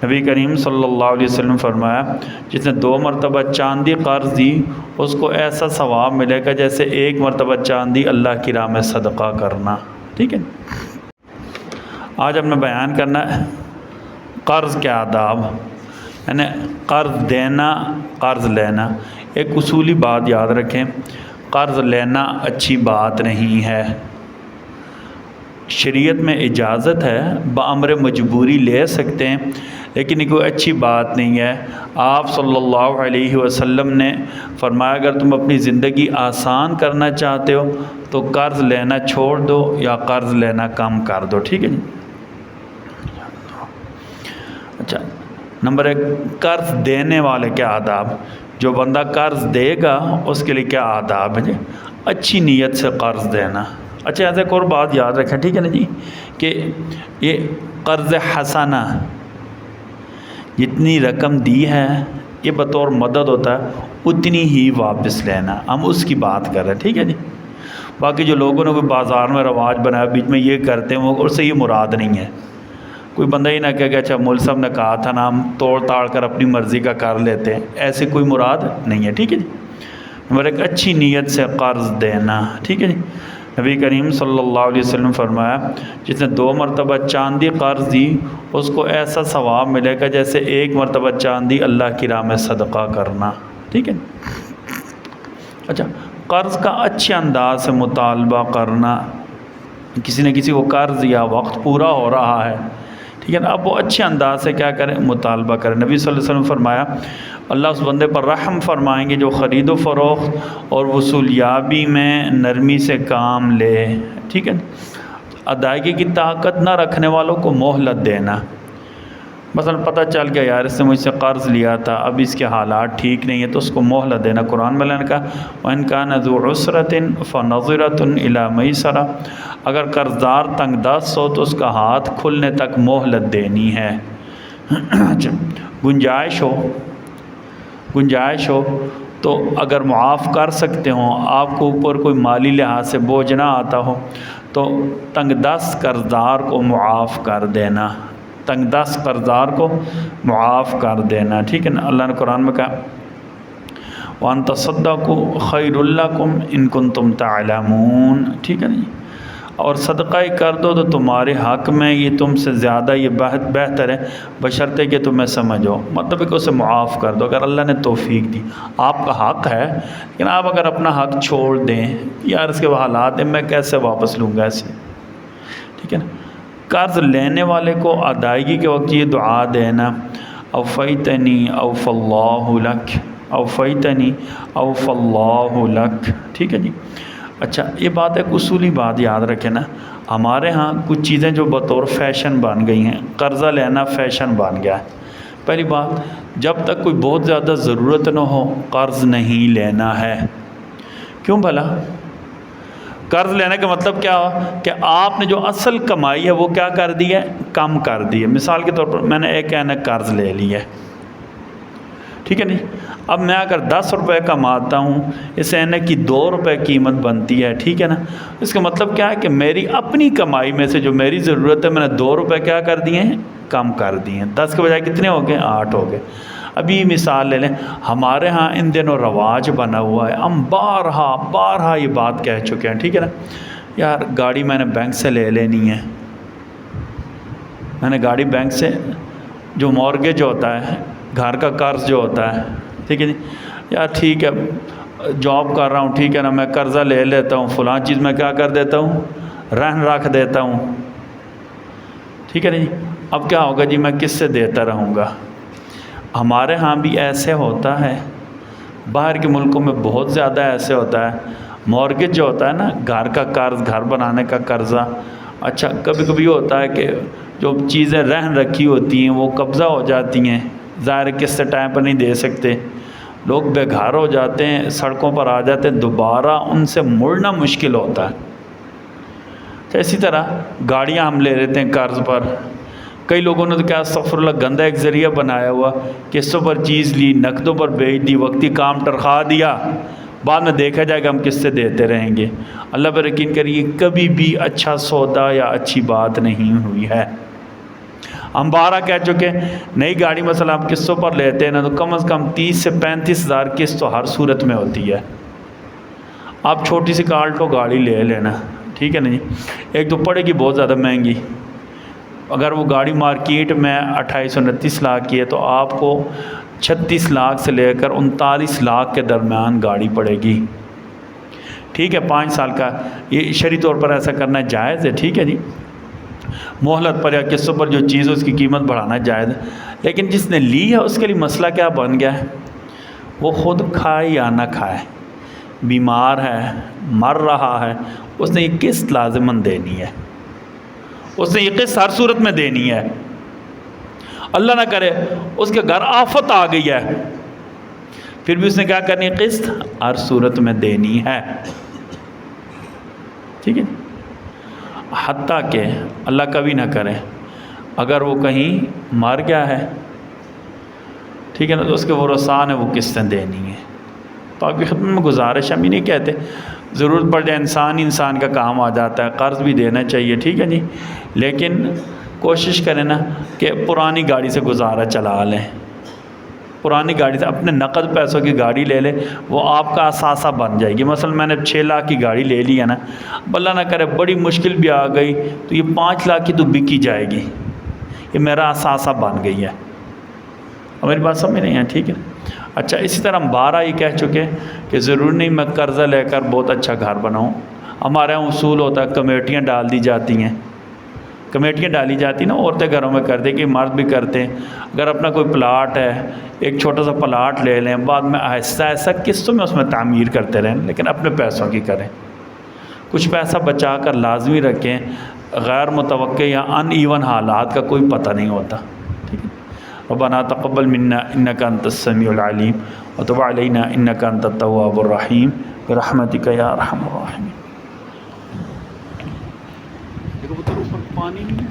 نبی کریم صلی اللہ علیہ وسلم فرمایا جس نے 2 مرتبہ چاندی قرض دی اس کو ایسا ثواب ملے گا جیسے 1 مرتبہ چاندی اللہ کی راہ میں صدقہ کرنا. ٹھیک ہے. آج ہم نے بیان کرنا ہے قرض کے آداب، یعنی قرض دینا، قرض لینا. ایک اصولی بات یاد رکھیں، قرض لینا اچھی بات نہیں ہے. شریعت میں اجازت ہے، بامر مجبوری لے سکتے ہیں، لیکن یہ کوئی اچھی بات نہیں ہے. آپ صلی اللہ علیہ وسلم نے فرمایا اگر تم اپنی زندگی آسان کرنا چاہتے ہو تو قرض لینا چھوڑ دو یا قرض لینا کم کر دو. ٹھیک ہے جی. اچھا، نمبر 1 قرض دینے والے کے آداب. جو بندہ قرض دے گا اس کے لیے کیا آداب ہے جی؟ اچھی نیت سے قرض دینا. اچھا، ایسے ایک اور بات یاد رکھیں، ٹھیک ہے نا جی، کہ یہ قرض حسنہ جتنی رقم دی ہے یہ بطور مدد ہوتا ہے، اتنی ہی واپس لینا. ہم اس کی بات کر رہے ہیں. ٹھیک ہے جی. باقی جو لوگوں نے کوئی بازار میں رواج بنایا بیچ میں یہ کرتے ہیں، وہ اس سے یہ مراد نہیں ہے. کوئی بندہ ہی نہ کہے کہ اچھا مول صاحب نے کہا تھا نا ہم توڑ تاڑ کر اپنی مرضی کا کر لیتے ہیں، ایسے کوئی مراد نہیں ہے. ٹھیک ہے جی. نمبر 1 اچھی نیت سے قرض دینا. ٹھیک ہے جی. نبی کریم صلی اللہ علیہ وسلم فرمایا جس نے 2 مرتبہ چاندی قرض دی اس کو ایسا ثواب ملے گا جیسے 1 مرتبہ چاندی اللہ کی راہ میں صدقہ کرنا. ٹھیک ہے. اچھا، قرض کا اچھے انداز سے مطالبہ کرنا. کسی نے کسی کو قرض دیا، وقت پورا ہو رہا ہے، ٹھیک ہے نا، اب وہ اچھے انداز سے کیا کریں؟ مطالبہ کریں. نبی صلی اللہ علیہ وسلم فرمایا اللہ اس بندے پر رحم فرمائیں گے جو خرید و فروخت اور وصولیابی میں نرمی سے کام لے. ٹھیک ہے. ادائیگی کی طاقت نہ رکھنے والوں کو مہلت دینا. مثلا پتہ چل گیا یار اس نے مجھ سے قرض لیا تھا، اب اس کے حالات ٹھیک نہیں ہے تو اس کو مہلت دینا. قرآن میں اللہ نے کہا وَإِنْ كَانَ ذُو عُسْرَةٍ فَنَظِرَةٌ إِلَىٰ مَيْسَرَةٍ، اگر قرض دار تنگ دست ہو تو اس کا ہاتھ کھلنے تک مہلت دینی ہے. گنجائش ہو تو اگر معاف کر سکتے ہوں، آپ کو اوپر کوئی مالی لحاظ سے بوجھ نہ آتا ہو تو تنگ دست قرضدار کو معاف کر دینا. تنگ دست قرضدار کو معاف کر دینا. ٹھیک ہے نا. اللہ نے قرآن میں کہا وَأَن تَصَدَّقُوا خَيْرٌ لَكُمْ إِن كُنتُمْ تَعْلَمُونَ. ٹھیک ہے نا جی. اور صدقہ ہی کر دو تو تمہارے حق میں یہ تم سے زیادہ یہ بہتر ہے بشرطے کہ تمہیں سمجھو. مطلب کہ اسے معاف کر دو اگر اللہ نے توفیق دی. آپ کا حق ہے لیکن آپ اگر اپنا حق چھوڑ دیں، یار اس کے حالات ہیں میں کیسے واپس لوں گا اسے. ٹھیک ہے نا. قرض لینے والے کو ادائیگی کے وقت یہ دعا دینا اوفیتنی اوف اللہ لک، اوفیتنی اوف اللہ لک. ٹھیک ہے جی. اچھا، یہ بات ایک اصولی بات یاد رکھیں نا، ہمارے ہاں کچھ چیزیں جو بطور فیشن بن گئی ہیں، قرضہ لینا فیشن بن گیا ہے. پہلی بات، جب تک کوئی بہت زیادہ ضرورت نہ ہو قرض نہیں لینا ہے. کیوں بھلا؟ قرض لینے کا مطلب کیا ہوا کہ آپ نے جو اصل کمائی ہے وہ کیا کر دی ہے؟ کم کر دی ہے. مثال کے طور پر میں نے ایک اینک قرض لے لی ہے، ٹھیک ہے نہیں. اب میں اگر 10 روپے کماتا ہوں، اس اینک کی 2 روپے قیمت بنتی ہے، ٹھیک ہے نا. اس کا مطلب کیا ہے کہ میری اپنی کمائی میں سے جو میری ضرورت ہے میں نے 2 روپے کیا کر دیے ہیں؟ کم کر دیے ہیں. 10 کے بجائے کتنے ہو گئے؟ 8 ہو گئے. ابھی مثال لے لیں، ہمارے ہاں ان دنوں رواج بنا ہوا ہے، ہم بارہا یہ بات کہہ چکے ہیں، ٹھیک ہے نا. یار گاڑی میں نے بینک سے لے لینی ہے، میں نے گاڑی بینک سے، جو مورگیج ہوتا ہے، گھر کا قرض جو ہوتا ہے، ٹھیک ہے جی. یار ٹھیک ہے جاب کر رہا ہوں، ٹھیک ہے نا، میں قرضہ لے لیتا ہوں، فلاں چیز میں کیا کر دیتا ہوں؟ رہن رکھ دیتا ہوں، ٹھیک ہے نا جی. اب کیا ہوگا جی؟ میں کس سے دیتا رہوں گا؟ ہمارے ہاں بھی ایسے ہوتا ہے، باہر کے ملکوں میں بہت زیادہ ایسے ہوتا ہے. مورگیج جو ہوتا ہے نا، گھر کا قرض، گھر بنانے کا قرضہ. اچھا، کبھی کبھی ہوتا ہے کہ جو چیزیں رہن رکھی ہوتی ہیں وہ قبضہ ہو جاتی ہیں، ظاہر ہے قسط ٹائم پر نہیں دے سکتے، لوگ بے گھر ہو جاتے ہیں، سڑکوں پر آ جاتے ہیں، دوبارہ ان سے مڑنا مشکل ہوتا ہے. تو اسی طرح گاڑیاں ہم لے لیتے ہیں قرض پر. کئی لوگوں نے تو کیا استغفر اللہ گندہ ایک ذریعہ بنایا ہوا، قسطوں پر چیز لی، نقدوں پر بیچ دی، وقتی کام ٹرخا دیا، بعد میں دیکھا جائے گا ہم کس سے دیتے رہیں گے. اللہ پر یقین کریے کبھی بھی اچھا سودا یا اچھی بات نہیں ہوئی ہے. ہم 12 کہہ چکے. نئی گاڑی مثلا آپ قسطوں پر لیتے ہیں نا تو کم از کم 30 سے 35 ہزار قسط تو ہر صورت میں ہوتی ہے. آپ چھوٹی سی کالٹو گاڑی لے لینا, ٹھیک ہے نا جی. ایک تو پڑے گی بہت زیادہ مہنگی, اگر وہ گاڑی مارکیٹ میں 28-29 لاکھ کی ہے تو آپ کو 36 لاکھ سے لے کر 39 لاکھ کے درمیان گاڑی پڑے گی, ٹھیک ہے. 5 سال کا یہ شرعی طور پر ایسا کرنا جائز ہے, ٹھیک ہے جی. مہلت پر یا قسطوں پر جو چیز ہے اس کی قیمت بڑھانا جائز ہے. لیکن جس نے لی ہے اس کے لیے مسئلہ کیا بن گیا ہے, وہ خود کھائے یا نہ کھائے, بیمار ہے, مر رہا ہے, اس نے یہ قسط لازماً دینی ہے, اس نے یہ قسط ہر صورت میں دینی ہے. اللہ نہ کرے اس کے گھر آفت آ گئی ہے, پھر بھی اس نے کیا کرنی ہے, قسط ہر صورت میں دینی ہے, ٹھیک ہے. حتیٰ کہ اللہ کبھی نہ کرے اگر وہ کہیں مر گیا ہے, ٹھیک ہے نا, تو اس کے ورثاء نے وہ قسطیں دینی ہیں. تو آپ کی خدمت میں گزارش, ہم ہی نہیں کہتے, ضرورت پڑ جائے انسان کا کام آ جاتا ہے, قرض بھی دینا چاہیے, ٹھیک ہے جی. لیکن کوشش کریں نا کہ پرانی گاڑی سے گزارا چلا لیں, پرانی گاڑی سے اپنے نقد پیسوں کی گاڑی لے لیں, وہ آپ کا اثاثہ بن جائے گی. مثلا میں نے 6 لاکھ کی گاڑی لے لی ہے نا, اب اللہ نہ کرے بڑی مشکل بھی آ گئی تو یہ 5 لاکھ کی تو بکی جائے گی, یہ میرا اثاثہ بن گئی ہے. ہماری بات سمجھ نہیں ہے, ٹھیک ہے. اچھا, اسی طرح ہم 12 ہی کہہ چکے کہ ضروری نہیں میں قرضہ لے کر بہت اچھا گھر بناؤں. ہمارے یہاں اصول ہوتا ہے کمیٹیاں ڈال دی جاتی ہیں, کمیٹیاں ڈالی جاتی ہیں نا, عورتیں گھروں میں کرتے کہ مرد بھی کرتے ہیں. اگر اپنا کوئی پلاٹ ہے, ایک چھوٹا سا پلاٹ لے لیں, بعد میں آہستہ آہستہ قسطوں میں اس میں تعمیر کرتے رہیں, لیکن اپنے پیسوں کی کریں. کچھ پیسہ بچا کر لازمی رکھیں, غیر متوقع یا ان ایون حالات کا کوئی پتہ نہیں ہوتا, ٹھیک ہے. ربنا تقبل منا انک انت السمیع العلیم وتب علینا انک انت التواب الرحیم برحمتک یا ارحم الراحمین. پانی نہیں